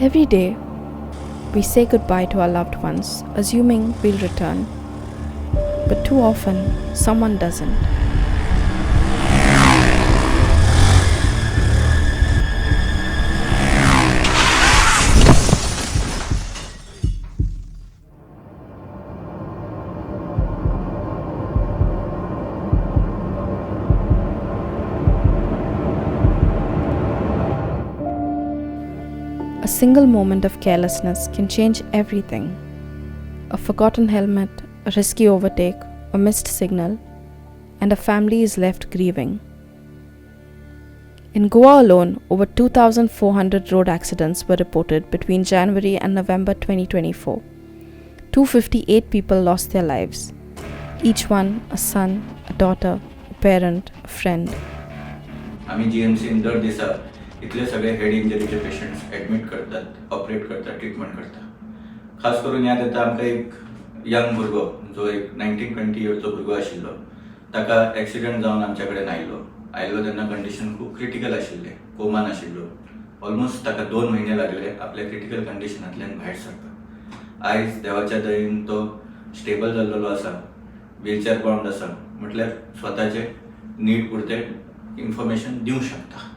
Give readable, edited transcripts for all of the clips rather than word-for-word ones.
Every day, we say goodbye to our loved ones, assuming we'll return. But too often, someone doesn't. A single moment of carelessness can change everything. A forgotten helmet, a risky overtake, a missed signal, and a family is left grieving. In Goa alone, over 2,400 road accidents were reported between January and November 2024. 258 people lost their lives, each one a son, a daughter, a parent, a friend. आम्ही GMC दर दिसा इतले सगळे head इंजरीचे patients admit करतात, operate करतात, treatment करतात. खास करून याद येता आमकां एक यंग भुरगो जो एक 19-20 इयर्सचो भुरगो आशिल्लो, ताका एक्सिडेंट जावन आमच्या कडेन आयलो तेन्ना कंडिशन खूब क्रिटिकल आशिल्ले, कोमान आशिल्लो. ऑलमोस्ट ताका 2 महिने लागले आपल्या क्रिटिकल कंडिशनांतल्यान भायर सरपाक. आयज देवाच्या दयेन तो स्टेबल जाल्लो आसा, व्हीलचेअर बाउंड आसा, म्हटल्यार स्वताचे नीड पुरते इन्फॉर्मेशन दिवंक शकता.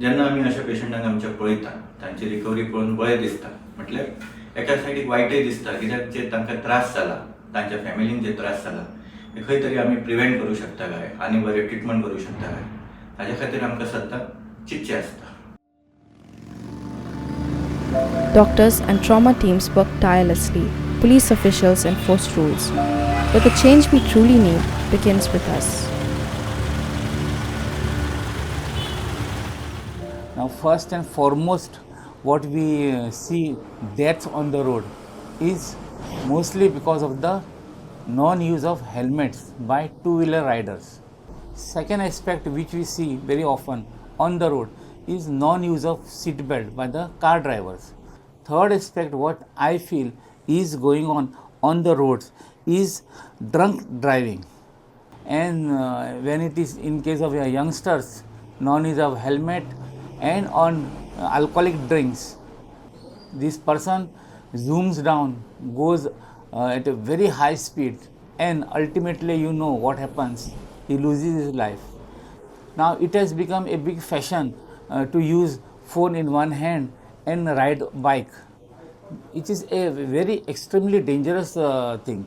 जेन्ना आमी अशा पेशंटांक आमच्या पळयता तांची रिकवरी पळोवन बळें दिसता. म्हटल्यार एका सायडीक वायटय दिसता, कित्याक जे तांकां त्रास जाला, तांच्या फॅमिलीन जे त्रास जाला हे खंय तरी आमी प्रिवेंट करूं शकता काय, आनी बरें ट्रिटमेंट करूं शकता काय, हाजे खातीर आमकां सद्दां चिंतचें आसता. Doctors and trauma teams work tirelessly. Police officials enforce rules. But the change we truly need begins with us. Now, first and foremost, what we see deaths on the road is mostly because of the non-use of helmets by two-wheeler riders. Second aspect which we see very often on the road is non-use of seatbelt by the car drivers. Third aspect what I feel is going on the roads is drunk driving. And when it is in case of youngsters, non-use of helmet and on alcoholic drinks, this person zooms down, goes at a very high speed, and ultimately you know what happens, he loses his life. Now it has become a big fashion to use phone in one hand and ride bike. It is a very extremely dangerous thing.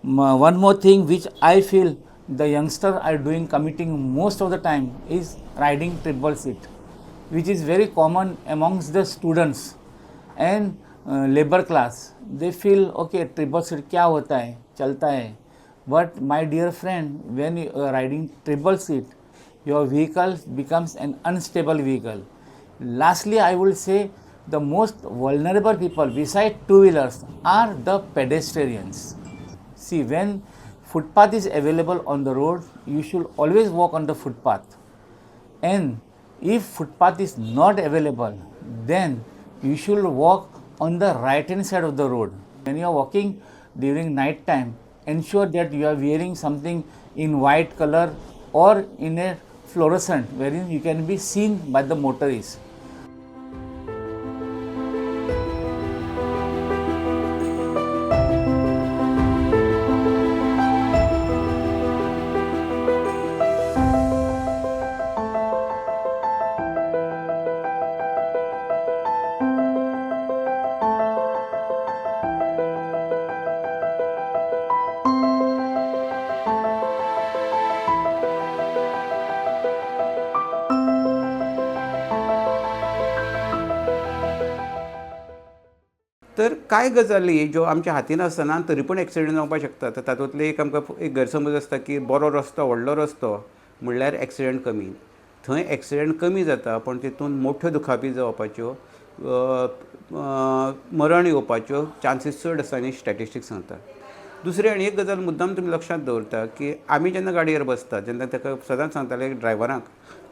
One more thing which I feel the youngsters are doing, committing most of the time, is riding triple seat, which is very common amongst the students and labor class. They feel okay, triple seat क्या होता है, चलता है. But my dear friend, when you are riding triple seat, your vehicle becomes an unstable vehicle. Lastly, I will say the most vulnerable people beside two-wheelers are the pedestrians. See, when footpath is available on the road, you should always walk on the footpath. And if footpath is not available, then you should walk on the right hand side of the road. When you are walking during night time, ensure that you are wearing something in white color or in a fluorescent wherein you can be seen by the motorists. तर कांय गजाली ज्यो आमच्या हातीन आसतना तरी पूण accident जावपाक शकता. तर तातूंतले एक आमकां एक गैरसमज आसता की बरो रस्तो, व्हडलो रस्तो म्हणल्यार एक्सिडेंट कमी. थंय एक्सिडेंट कमी जाता, पण तितून मोठ्यो दुखापती जावपाच्यो, मरण येवपाच्यो चान्सीस चड आसा आनी स्टॅटिस्टिक्स सांगता. दुसरी आनी एक गजाल मुद्दाम तुमी लक्षांत दवरता की आमी जेन्ना गाडयेर बसता तेन्ना ताका सदांच सांगताले ड्रायव्हराक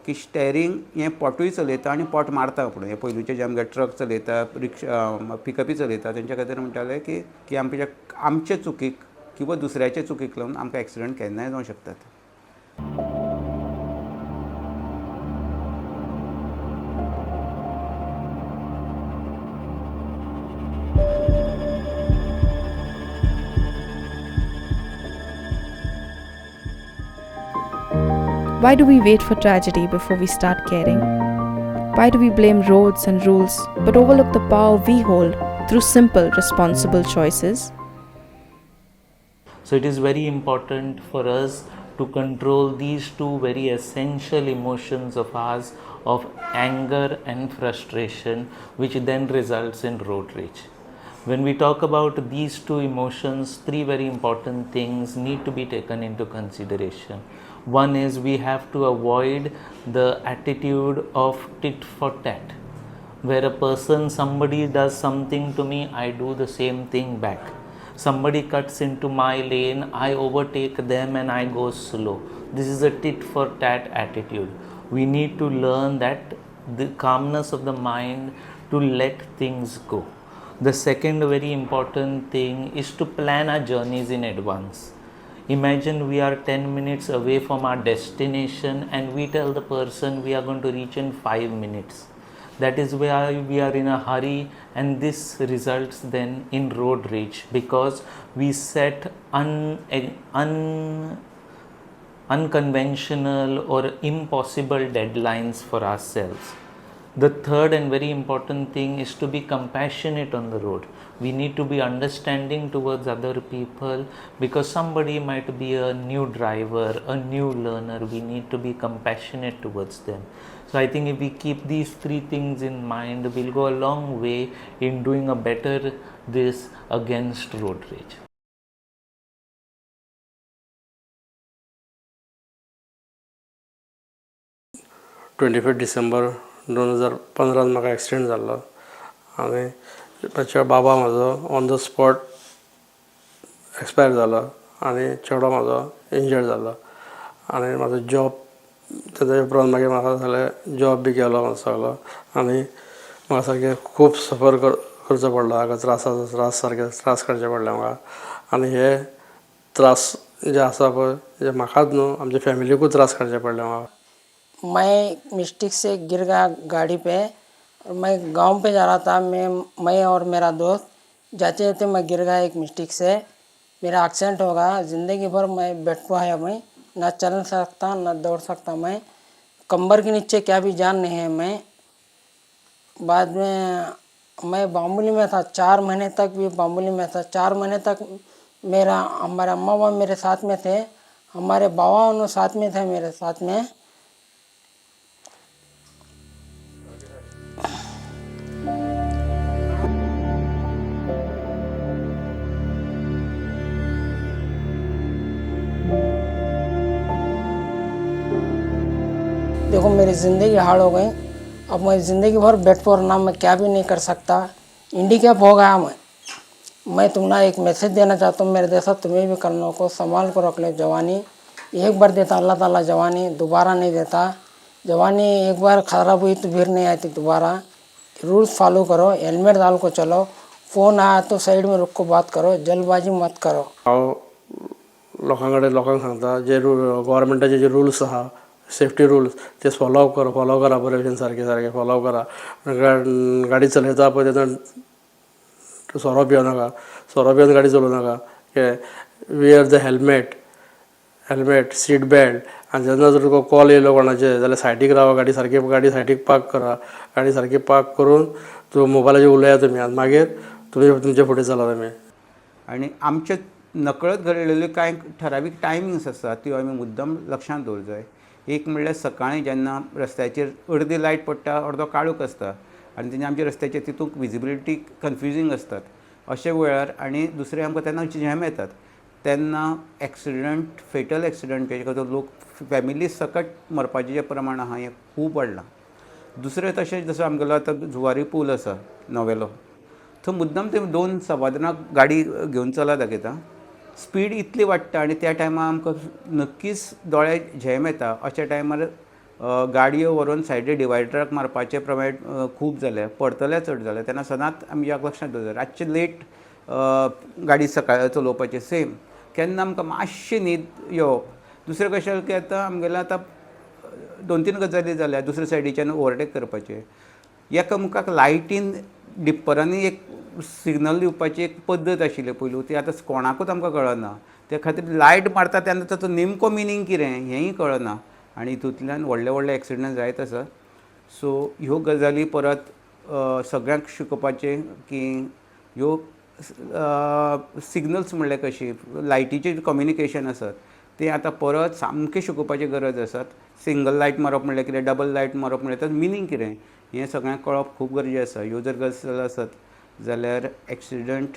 की स्टेरींग हें पोटूय चलयता आनी पोट मारता म्हणून. हे पयलींचे जे आमगे ट्रक चलयता, रिक्षा, पिकअपी चलयता तेंच्या खातीर म्हणटाले की आमचे चुकीक किंवा दुसऱ्याचे चुकीक लागून आमकां एक्सिडेंट केन्नाय जावंक शकतात. Why do we wait for tragedy before we start caring? Why do we blame roads and rules but overlook the power we hold through simple, responsible choices? So it is very important for us to control these two very essential emotions of ours of anger and frustration, which then results in road rage. When we talk about these two emotions, three very important things need to be taken into consideration. One is we have to avoid the attitude of tit for tat, where a person, somebody does something to me, I do the same thing back. Somebody cuts into my lane, I overtake them and I go slow. This is a tit for tat attitude. We need to learn that the calmness of the mind to let things go. The second very important thing is to plan our journeys in advance. Imagine we are 10 minutes away from our destination and we tell the person we are going to reach in 5 minutes. That is why we are in a hurry, and this results then in road rage because we set unconventional or impossible deadlines for ourselves. The third and very important thing is to be compassionate on the road. We need to be understanding towards other people because somebody might be a new driver, a new learner. We need to be compassionate towards them. So I think if we keep these three things in mind, we'll go a long way in doing a better this against road rage. December 2015 म्हाका accident जाल्लो आनी ताच्या बाबा म्हाजो on the spot expire जालो आनी चेडो म्हाजो injured जालो आनी म्हाजो जॉब तेच्या उपरांत मागीर म्हाका जालें जॉब बी गेलो म्हाजो सगलो आनी म्हाका सारकें खूब सफर करचो पडलो हाका त्रास काडचे पडले म्हाका आनी हे त्रास जे आसा पळय जे म्हाकाच न्हू आमच्या फॅमिलीकूच त्रास काडचे पडले म्हाका. मैं मिस्टेक से गिर गया गाड़ी पे और मैं गांव पे जा रहा था। मैं और मेरा दोस्त जाते जाते मैं गिर गया एक मिस्टेक से, मेरा एक्सीडेंट हो गया। ज़िंदगी भर मैं बेड पे आया, मैं ना चल सकता ना दौड़ सकता, मैं कमर के नीचे क्या भी जान नहीं है। मैं बाद में मैं बामुली में था 4 महीने तक, भी बामुली में था 4 महीने तक। हमारे अम्मा बाबा मेरे साथ में थे, हमारे बाबा उन्होंने साथ में थे मेरे साथ में। देखो मेरी ज़िंदगी हार्ड हो गई, अब मैं ज़िंदगी भर बेड पर ना, मैं क्या भी नहीं कर सकता। इंडिकेप हो गया मैं तुम्हें एक मैसेज देना चाहता हूँ मेरे जैसा तुम्हें भी करने को संभाल कर रख ले। जवानी एक बार देता अल्लाह ताला, जवानी दोबारा नहीं देता। जवानी एक बार ख़राब हुई तो फिर नहीं आती दोबारा। रूल्स फॉलो करो, हेलमेट डाल को चलो, फ़ोन आया तो साइड में रुक को बात करो, जल्दबाजी मत करो। लोकांक सांगता जे गव्हर्मेंटाचे जे रूल्स आहा, सेफ्टी रूल्स ते फॉलो करा बरे सारखे फॉलो करा। गाडी चलयता पळय तेन्ना सोरो पिवन गाडी चलोवं नाका। Wear the helmet seat belt. आनी जेन्ना जर तुका कॉल येयलो कोणाचे जाल्यार सायडीक रावा, गाडी सायडीक पार्क करा। गाडी सारकी पार्क करून तूं मोबायलाचेर उलया तुमी आनी मागीर तुमचे फुडें चला तुमी। आनी आमचे नकळत घडलेल्यो कांय ठरावीक टायमिंग्स आसात त्यो आमी मुद्दम लक्षांत दवरूंक जाय। एक म्हणल्यार सकाळीं जेन्ना रस्त्याचेर अर्दी लायट पडटा, अर्दो काळोख आसता आनी तेन्ना आमच्या रस्त्याचेर तितूंत विजिबिलिटी कन्फ्युजींग आसतात अशे वेळार। आनी दुसरें आमकां तेन्ना जॅम येतात तेन्ना एक्सिडंट, फेटल एक्सिडंट हेजे खातीर लोक फॅमिली सकट मरपाचें जें प्रमाण आहा हें खूब वाडलां। दुसरें तशेंच जसो आमगेलो आतां जुवारी पूल आसा नवेलो, थंय मुद्दम ते 2 सवादनाक गाडी घेवन चला दाखयता। स्पीड इतली वाडटा आनी त्या टायमार आमकां नक्कीच दोळ्याक झेम येता। अशा टायमार गाडयो व्हरून सायडीर डिवायडराक मारपाचें प्रमाण खूब जालें, पडतले चड जालें। तेन्ना सदांच आमी ह्या लक्षांत दवरता रातचे लेट गाडी सकाळ चलोवपाचें सेम केन्ना आमकां मातशी न्हीद येवप। दुसरें कशें की आतां आमगेलें आतां 2-3 गजाली जाल्या दुसरे सायडीच्यान ओवरटेक करपाचें। एकामेकाक लायटीन डिप्परांनी एक सिग्नल दिवपाची एक पद्दत आशिल्ली पयलू, ती आतां कोणाकूच आमकां कळना। त्या खातीर लायट मारता तेन्ना ताचो नेमको मिनींग कितें हेंय कळना आनी हितूंतल्यान व्हडले व्हडले एक्सिडंट जायत आसा. सो ह्यो गजाली परत सगळ्यांक शिकोवपाचें की ह्यो सिग्नल्स म्हणल्यार कशी लायटीचें कम्युनिकेशन आसत तें आतां परत सामकें शिकोवपाची गरज आसात. सिंगल लायट मारप म्हणल्यार कितें, डबल लायट मारप म्हणल्यार ताचो मिनींग कितें हें सगळ्यांक कळप खूब गरजेचें आसा. ह्यो जर गजाली आसत जाल्यार एक्सिडंट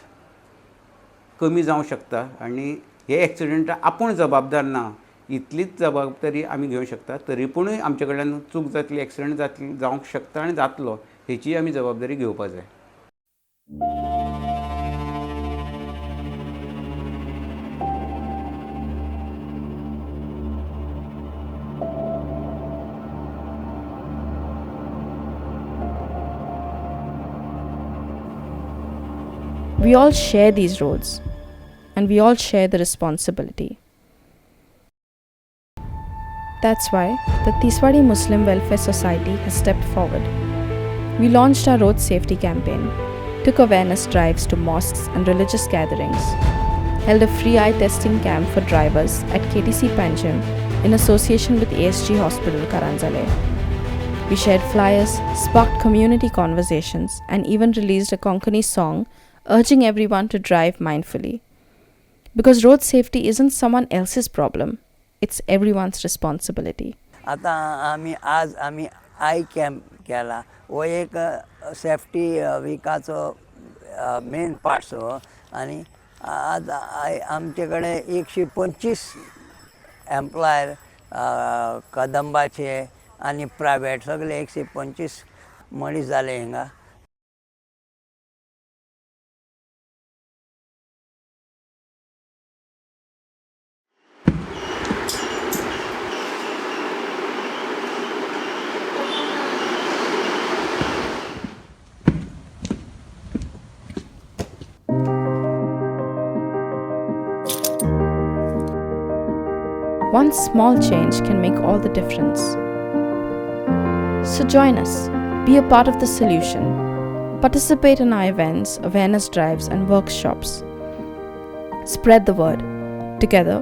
कमी जावंक शकता आनी हे एक्सिडंटाक आपूण जबाबदार ना इतलीच जबाबदारी आमी घेवंक शकता. तरी पूणूय आमचे कडल्यान चूक जातली, एक्सिडंट जावंक शकता आनी जातलो हेची आमी जबाबदारी घेवपाक जाय. We all share these roads, and we all share the responsibility. That's why the Tiswadi Muslim Welfare Society has stepped forward. We launched our road safety campaign, took awareness drives to mosques and religious gatherings, held a free eye testing camp for drivers at KTC Panjim in association with ASG Hospital Karanzale. We shared flyers, sparked community conversations, and even released a Konkani song urging everyone to drive mindfully. Because road safety isn't someone else's problem, it's everyone's responsibility. आता आम्ही आय camp केला हो एक safety विकाचो main part आणि आज आमचे कडेन 125 employer कदंबाचे आणि प्रायवेट सगळे 125 मनीस जाले हिंगा. One small change can make all the difference. So join us, be a part of the solution. Participate in our events, awareness drives, and workshops. Spread the word. Together,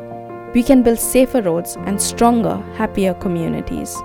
we can build safer roads and stronger, happier communities.